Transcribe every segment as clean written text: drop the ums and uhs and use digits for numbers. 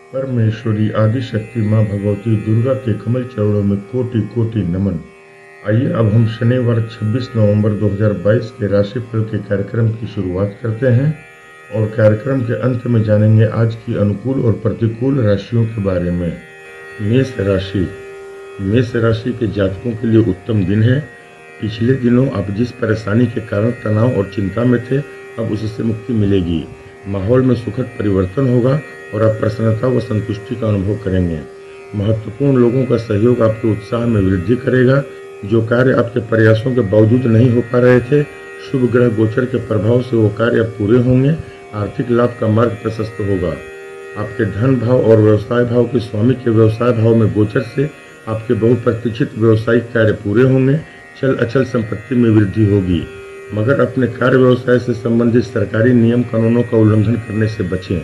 परमेश्वरी आदिशक्ति माँ भगवती दुर्गा के कमल चरणों में कोटि कोटि नमन। आइए अब हम शनिवार 26 नवंबर 2022 के राशिफल के कार्यक्रम की शुरुआत करते हैं और कार्यक्रम के अंत में जानेंगे आज की अनुकूल और प्रतिकूल राशियों के बारे में। मेष राशि। मेष राशि के जातकों के लिए उत्तम दिन है। पिछले दिनों आप जिस परेशानी के कारण तनाव और चिंता में थे, अब उससे मुक्ति मिलेगी। माहौल में सुखद परिवर्तन होगा और आप प्रसन्नता व संतुष्टि का अनुभव करेंगे। महत्वपूर्ण लोगों का सहयोग आपके उत्साह में वृद्धि करेगा। जो कार्य आपके प्रयासों के बावजूद नहीं हो पा रहे थे, शुभ ग्रह गोचर के प्रभाव से वो कार्य अब पूरे होंगे। आर्थिक लाभ का मार्ग प्रशस्त होगा। आपके धन भाव और व्यवसाय भाव के स्वामी के व्यवसाय भाव में गोचर से आपके बहुप्रतीक्षित व्यवसायिक कार्य पूरे होंगे। चल अचल संपत्ति में वृद्धि होगी, मगर अपने कार्य व्यवसाय से संबंधित सरकारी नियम कानूनों का उल्लंघन करने से बचें।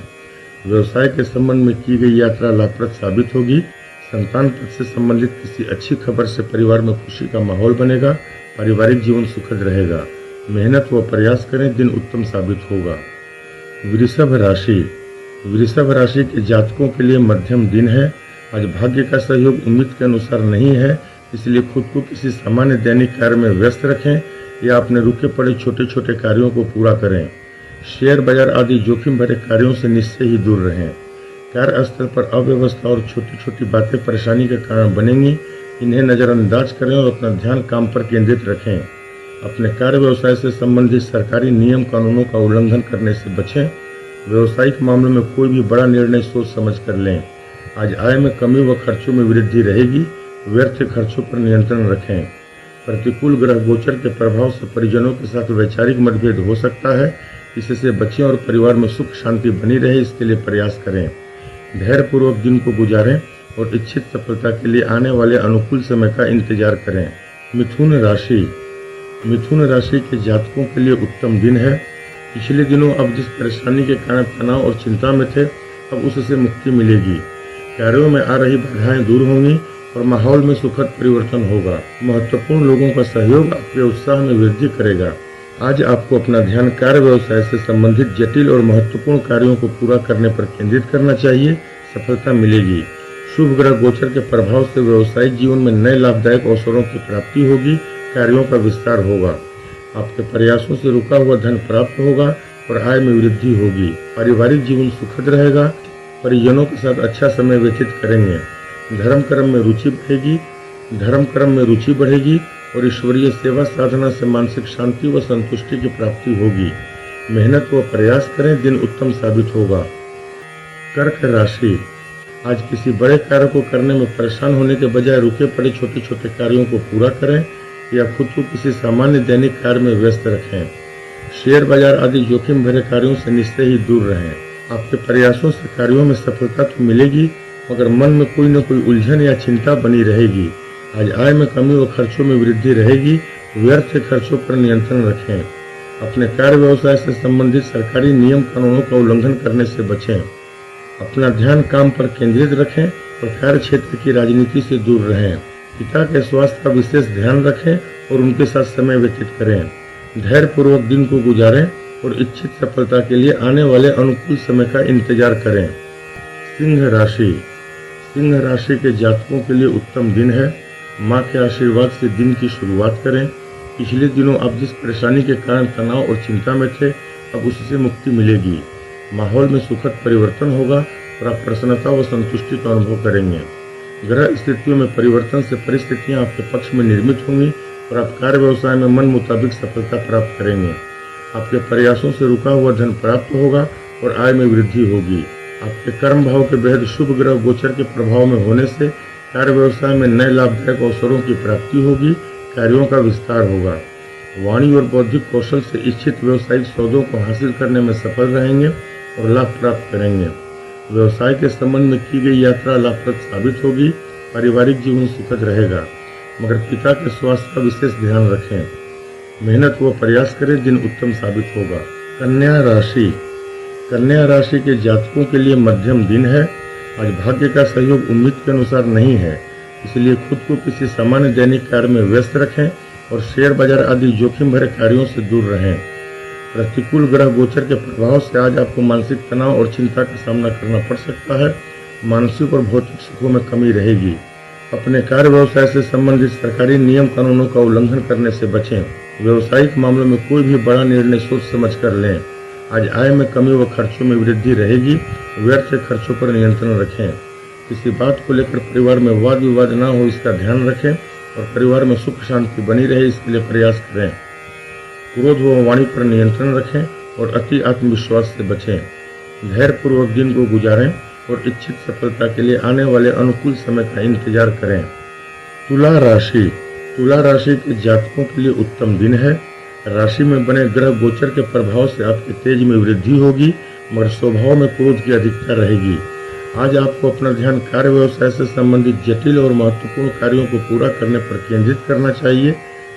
व्यवसाय के संबंध में की गई यात्रा लाभप्रद साबित होगी। संतान पद से संबंधित किसी अच्छी खबर से परिवार में खुशी का माहौल बनेगा। पारिवारिक जीवन सुखद रहेगा। मेहनत व प्रयास करें, दिन उत्तम साबित होगा। वृषभ राशि। वृषभ राशि के जातकों के लिए मध्यम दिन है। आज भाग्य का सहयोग उम्मीद के अनुसार नहीं है, इसलिए खुद को किसी सामान्य दैनिक कार्य में व्यस्त रखें या अपने रुके पड़े छोटे छोटे कार्यों को पूरा करें। शेयर बाजार आदि जोखिम भरे कार्यों से निश्चय ही दूर रहें। कार्यस्थल पर अव्यवस्था और छोटी छोटी बातें परेशानी के कारण बनेंगी। इन्हें नज़रअंदाज करें और अपना ध्यान काम पर केंद्रित रखें। अपने कार्य व्यवसाय से संबंधित सरकारी नियम कानूनों का उल्लंघन करने से बचें। व्यवसायिक मामलों में कोई भी बड़ा निर्णय सोच समझ कर लें। आज आय में कमी व खर्चों में वृद्धि रहेगी। व्यर्थ खर्चों पर नियंत्रण रखें। प्रतिकूल ग्रह गोचर के प्रभाव से परिजनों के साथ वैचारिक मतभेद हो सकता है, इससे बचें और परिवार में सुख शांति बनी रहे, इसके लिए प्रयास करें। धैर्यपूर्वक दिन को गुजारें और इच्छित सफलता के लिए आने वाले अनुकूल समय का इंतजार करें। मिथुन राशि। मिथुन राशि के जातकों के लिए उत्तम दिन है। पिछले दिनों अब जिस परेशानी के कारण तनाव और चिंता में थे, अब उससे मुक्ति मिलेगी। कार्यों में आ रही बाधाएं दूर होंगी और माहौल में सुखद परिवर्तन होगा। महत्वपूर्ण लोगों का सहयोग आपके उत्साह में वृद्धि करेगा। आज आपको अपना ध्यान कार्य व्यवसाय से संबंधित जटिल और महत्वपूर्ण कार्यों को पूरा करने पर केंद्रित करना चाहिए। सफलता मिलेगी। शुभ ग्रह गोचर के प्रभाव से व्यवसायिक जीवन में नए लाभदायक अवसरों की प्राप्ति होगी। कार्यों का विस्तार होगा। आपके प्रयासों से रुका हुआ धन प्राप्त होगा और आय में वृद्धि होगी। पारिवारिक जीवन सुखद रहेगा। परिजनों के साथ अच्छा समय व्यतीत करेंगे। धर्म कर्म में रुचि बढ़ेगी और ईश्वरीय सेवा साधना से मानसिक शांति व संतुष्टि की प्राप्ति होगी। मेहनत व प्रयास करें, दिन उत्तम साबित होगा। कर्क राशि। आज किसी बड़े कार्य को करने में परेशान होने के बजाय रुके पड़े छोटे छोटे कार्यों को पूरा करें या खुद को किसी सामान्य दैनिक कार्य में व्यस्त रखें। शेयर बाजार आदि जोखिम भरे कार्यों से निश्चय ही दूर रहें। आपके प्रयासों से कार्यों में सफलता तो मिलेगी, मगर मन में कोई न कोई उलझन या चिंता बनी रहेगी। आज आय में कमी व खर्चों में वृद्धि रहेगी। व्यर्थ खर्चों पर नियंत्रण रखें। अपने कार्य व्यवसाय से संबंधित सरकारी नियम कानूनों का उल्लंघन करने से बचें। अपना ध्यान काम पर केंद्रित रखें और कार्य क्षेत्र की राजनीति से दूर रहें। पिता के स्वास्थ्य का विशेष ध्यान रखें और उनके साथ समय व्यतीत करें। धैर्यपूर्वक दिन को गुजारें और इच्छित सफलता के लिए आने वाले अनुकूल समय का इंतजार करें। सिंह राशि। सिंह राशि के जातकों के लिए उत्तम दिन है। माँ के आशीर्वाद से दिन की शुरुआत करें। पिछले दिनों आप जिस परेशानी के कारण तनाव और चिंता में थे, अब उससे मुक्ति मिलेगी। माहौल में सुखद परिवर्तन होगा और आप प्रसन्नता व संतुष्टि का अनुभव करेंगे। ग्रह स्थितियों में परिवर्तन से परिस्थितियां आपके पक्ष में निर्मित होंगी और आप कार्य व्यवसाय में मन मुताबिक सफलता प्राप्त करेंगे। आपके प्रयासों से रुका हुआ धन प्राप्त होगा और आय में वृद्धि होगी। आपके कर्म भाव के बेहद शुभ ग्रह गोचर के प्रभाव में होने से कार्य व्यवसाय में नए लाभदायक अवसरों की प्राप्ति होगी। कार्यों का विस्तार होगा। वाणी और बौद्धिक कौशल से इच्छित व्यवसायिक सौदों को हासिल करने में सफल रहेंगे और लाभ प्राप्त करेंगे। व्यवसाय के संबंध में की गई यात्रा लाभप्रद साबित होगी। पारिवारिक जीवन सुखद रहेगा, मगर पिता के स्वास्थ्य का विशेष ध्यान रखें। मेहनत व प्रयास करें, दिन उत्तम साबित होगा। कन्या राशि। कन्या राशि के जातकों के लिए मध्यम दिन है। आज भाग्य का सहयोग उम्मीद के अनुसार नहीं है, इसलिए खुद को किसी सामान्य दैनिक कार्य में व्यस्त रखें और शेयर बाजार आदि जोखिम भरे कार्यों से दूर रहें। प्रतिकूल ग्रह गोचर के प्रभाव से आज आपको मानसिक तनाव और चिंता का सामना करना पड़ सकता है। मानसिक और भौतिक सुखों में कमी रहेगी। अपने कार्य व्यवसाय से संबंधित सरकारी नियम कानूनों का उल्लंघन करने से बचें। व्यवसायिक मामलों में कोई भी बड़ा निर्णय सोच समझ कर लें। आज आय में कमी व खर्चों में वृद्धि रहेगी। व्यर्थ खर्चों पर नियंत्रण रखें। किसी बात को लेकर परिवार में वाद विवाद न हो, इसका ध्यान रखें और परिवार में सुख शांति बनी रहे, इसके लिए प्रयास करें। क्रोध व वाणी पर नियंत्रण रखें और अति आत्मविश्वास से बचें। धैर्यपूर्वक दिन को गुजारें और इच्छित सफलता के लिए आने वाले अनुकूल समय का इंतजार करें। तुला राशि के जातकों के लिए उत्तम दिन है। राशि में बने ग्रह गोचर के प्रभाव से आपके तेज में वृद्धि होगी, मगर स्वभाव में क्रोध की अधिकता रहेगी। आज आपको अपना ध्यान कार्य व्यवसाय से संबंधित जटिल और महत्वपूर्ण कार्यों को पूरा करने पर केंद्रित करना चाहिए।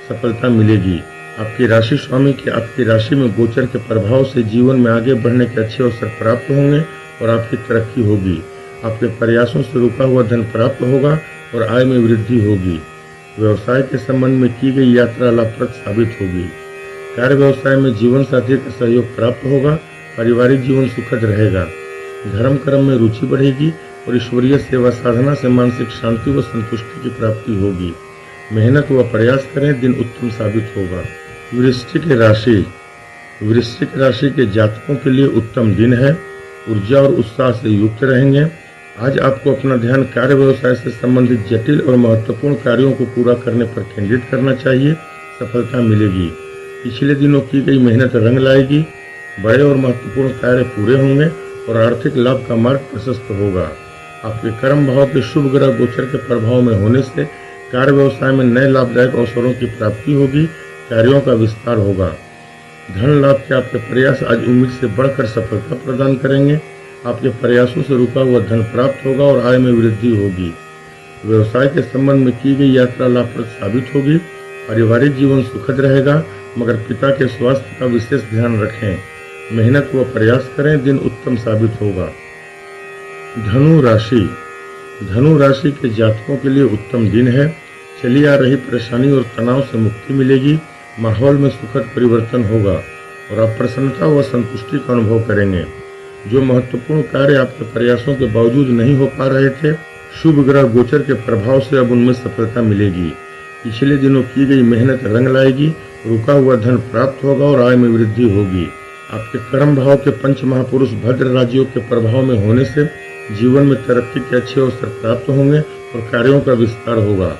सफलता मिलेगी। आपकी राशि स्वामी के आपकी राशि में गोचर के प्रभाव से जीवन में आगे बढ़ने के अच्छे अवसर प्राप्त होंगे और आपकी तरक्की होगी। आपके प्रयासों से रुका हुआ धन प्राप्त होगा और आय में वृद्धि होगी। व्यवसाय के संबंध में की गई यात्रा लाभप्रद साबित होगी। कार्य व्यवसाय में जीवन साथी का सहयोग प्राप्त होगा। पारिवारिक जीवन सुखद रहेगा। धर्म कर्म में रुचि बढ़ेगी और ईश्वरीय सेवा साधना से मानसिक शांति व संतुष्टि की प्राप्ति होगी। मेहनत व प्रयास करें, दिन उत्तम साबित होगा। वृश्चिक राशि के जातकों के लिए उत्तम दिन है। ऊर्जा और उत्साह से युक्त रहेंगे। आज आपको अपना ध्यान कार्य व्यवसाय से संबंधित जटिल और महत्वपूर्ण कार्यों को पूरा करने पर केंद्रित करना चाहिए। सफलता मिलेगी। पिछले दिनों की गई मेहनत रंग लाएगी। बड़े और महत्वपूर्ण कार्य पूरे होंगे और आर्थिक लाभ का मार्ग प्रशस्त होगा। आपके कर्म भाव के शुभ ग्रह गोचर के प्रभाव में होने से कार्य व्यवसाय में नए लाभदायक अवसरों की प्राप्ति होगी। कार्यों का विस्तार होगा। धन लाभ के आपके प्रयास आज उम्मीद से बढ़कर सफलता प्रदान करेंगे। आपके प्रयासों से रुका हुआ धन प्राप्त होगा और आय में वृद्धि होगी। व्यवसाय के संबंध में की गई यात्रा लाभप्रद साबित होगी। पारिवारिक जीवन सुखद रहेगा, मगर पिता के स्वास्थ्य का विशेष ध्यान रखें। मेहनत व प्रयास करें, दिन उत्तम साबित होगा। धनु राशि के जातकों के लिए उत्तम दिन है। चली आ रही परेशानी और तनाव से मुक्ति मिलेगी। माहौल में सुखद परिवर्तन होगा और आप प्रसन्नता व संतुष्टि का अनुभव करेंगे। जो महत्वपूर्ण कार्य आपके प्रयासों के बावजूद नहीं हो पा रहे थे, शुभ ग्रह गोचर के प्रभाव से अब उनमें सफलता मिलेगी। पिछले दिनों की गई मेहनत रंग लाएगी। रुका हुआ धन प्राप्त होगा और आय में वृद्धि होगी। आपके कर्म भाव के पंच महापुरुष भद्र राजयोग के प्रभाव में होने से जीवन में तरक्की के अच्छे अवसर प्राप्त होंगे और कार्यों का विस्तार होगा।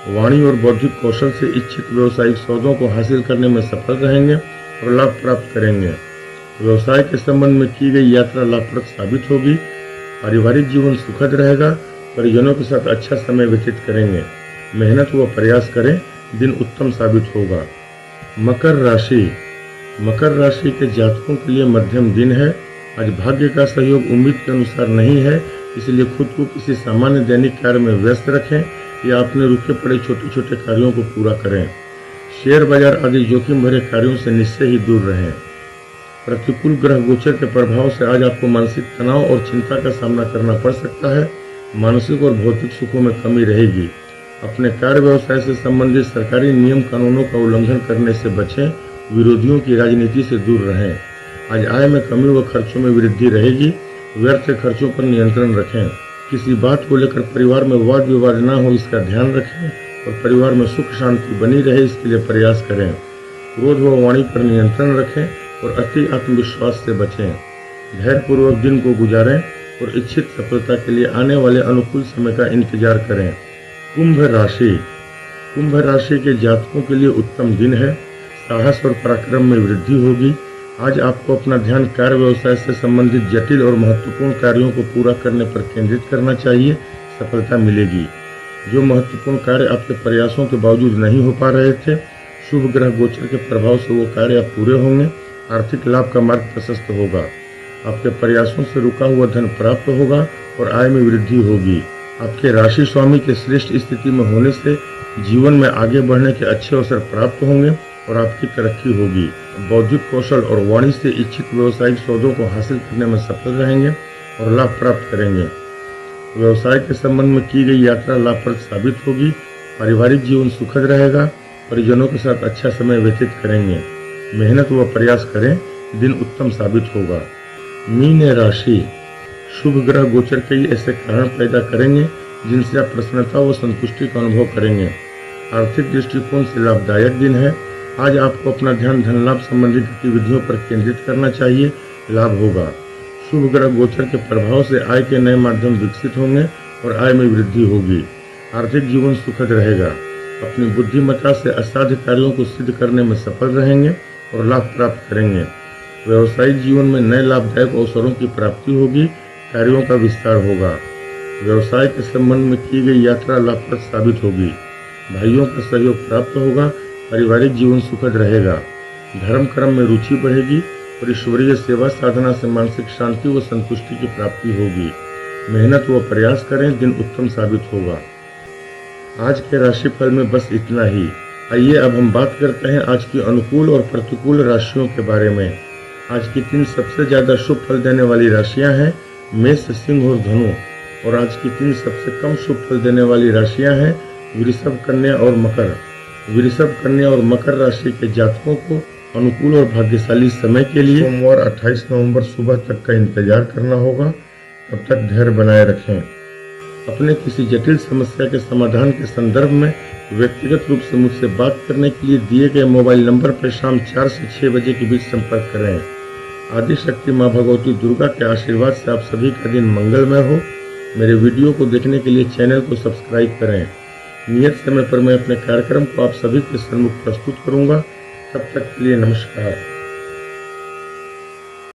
वाणी और बौद्धिक कौशल से इच्छित व्यवसायिक सौदों को हासिल करने में सफल रहेंगे और लाभ प्राप्त करेंगे। व्यवसाय के संबंध में की गई यात्रा लाभप्रद साबित होगी। पारिवारिक जीवन सुखद रहेगा। परिजनों के साथ अच्छा समय व्यतीत करेंगे। मेहनत व प्रयास करें, दिन उत्तम साबित होगा। मकर राशि के जातकों के लिए मध्यम दिन है। आज भाग्य का सहयोग उम्मीद के अनुसार नहीं है, इसलिए खुद को किसी सामान्य दैनिक कार्य में व्यस्त रखें या अपने रुके पड़े छोटे छोटे कार्यों को पूरा करें। शेयर बाजार आदि जोखिम भरे कार्यों से निश्चय ही दूर रहें। प्रतिकूल ग्रह गोचर के प्रभाव से आज आपको मानसिक तनाव और चिंता का सामना करना पड़ सकता है। मानसिक और भौतिक सुखों में कमी रहेगी। अपने कार्य व्यवसाय से संबंधित सरकारी नियम कानूनों का उल्लंघन करने से बचें। विरोधियों की राजनीति से दूर रहें। आज आय में कमी व खर्चों में वृद्धि रहेगी। व्यर्थ खर्चों पर नियंत्रण रखें। किसी बात को लेकर परिवार में वाद विवाद न हो, इसका ध्यान रखें और परिवार में सुख शांति बनी रहे, इसके लिए प्रयास करें। क्रोध व वाणी पर नियंत्रण रखें और अति आत्मविश्वास से बचें। धैर्यपूर्वक दिन को गुजारें और इच्छित सफलता के लिए आने वाले अनुकूल समय का इंतजार करें। कुंभ राशि के जातकों के लिए उत्तम दिन है। साहस और पराक्रम में वृद्धि होगी। आज आपको अपना ध्यान कार्य व्यवसाय से संबंधित जटिल और महत्वपूर्ण कार्यों को पूरा करने पर केंद्रित करना चाहिए। सफलता मिलेगी। जो महत्वपूर्ण कार्य आपके प्रयासों के बावजूद नहीं हो पा रहे थे, शुभ ग्रह गोचर के प्रभाव से वो कार्य अब पूरे होंगे। आर्थिक लाभ का मार्ग प्रशस्त होगा। आपके प्रयासों से रुका हुआ धन प्राप्त होगा और आय में वृद्धि होगी। आपके राशि स्वामी के श्रेष्ठ स्थिति में होने से जीवन में आगे बढ़ने के अच्छे अवसर प्राप्त होंगे और आपकी तरक्की होगी। बौद्धिक कौशल और वाणी से इच्छित व्यावसायिक सौदों को हासिल करने में सफल रहेंगे और लाभ प्राप्त करेंगे। व्यवसाय के संबंध में की गई यात्रा लाभप्रद साबित होगी। पारिवारिक जीवन सुखद रहेगा। परिजनों के साथ अच्छा समय व्यतीत करेंगे। मेहनत व प्रयास करें, दिन उत्तम साबित होगा। मीन शुभ ग्रह गोचर कई ऐसे कारण पैदा करेंगे जिनसे आप प्रसन्नता व संतुष्टि का अनुभव करेंगे। आर्थिक दृष्टिकोण से लाभदायक दिन है। आज आपको अपना ध्यान धन लाभ संबंधी गतिविधियों पर केंद्रित करना चाहिए, लाभ होगा। शुभ ग्रह गोचर के प्रभाव से आय के नए माध्यम विकसित होंगे और आय में वृद्धि होगी। आर्थिक जीवन सुखद रहेगा। अपनी बुद्धिमत्ता से असाध्य कार्यों को सिद्ध करने में सफल रहेंगे और लाभ प्राप्त करेंगे। व्यवसायिक जीवन में नए लाभदायक अवसरों की प्राप्ति होगी, कार्यों का विस्तार होगा। व्यवसाय के संबंध में की गई यात्रा लाभप्रद साबित होगी। भाइयों का सहयोग प्राप्त होगा। पारिवारिक जीवन सुखद रहेगा। धर्म कर्म में रुचि बढ़ेगी और ईश्वरीय सेवा साधना से मानसिक शांति व संतुष्टि की प्राप्ति होगी। मेहनत व प्रयास करें, दिन उत्तम साबित होगा। आज के राशिफल में बस इतना ही। आइए अब हम बात करते हैं आज की अनुकूल और प्रतिकूल राशियों के बारे में। आज की 3 सबसे ज्यादा शुभ फल देने वाली राशियां हैं मेष, सिंह और धनु। और आज की 3 सबसे कम शुभ फल देने वाली राशियां हैं वृषभ, कन्या और मकर। वृषभ, कन्या और मकर राशि के जातकों को अनुकूल और भाग्यशाली समय के लिए सोमवार 28 नवंबर सुबह तक का इंतजार करना होगा। तब तक धैर्य बनाए रखें। अपने किसी जटिल समस्या के समाधान के संदर्भ में व्यक्तिगत रूप से मुझसे बात करने के लिए दिए गए मोबाइल नंबर पर शाम 4 से 6 बजे के बीच संपर्क करें। आदि शक्ति माँ भगवती दुर्गा के आशीर्वाद से आप सभी का दिन मंगलमय हो। मेरे वीडियो को देखने के लिए चैनल को सब्सक्राइब करें। नियत समय पर मैं अपने कार्यक्रम को आप सभी के सम्मुख प्रस्तुत करूंगा। तब तक के लिए नमस्कार।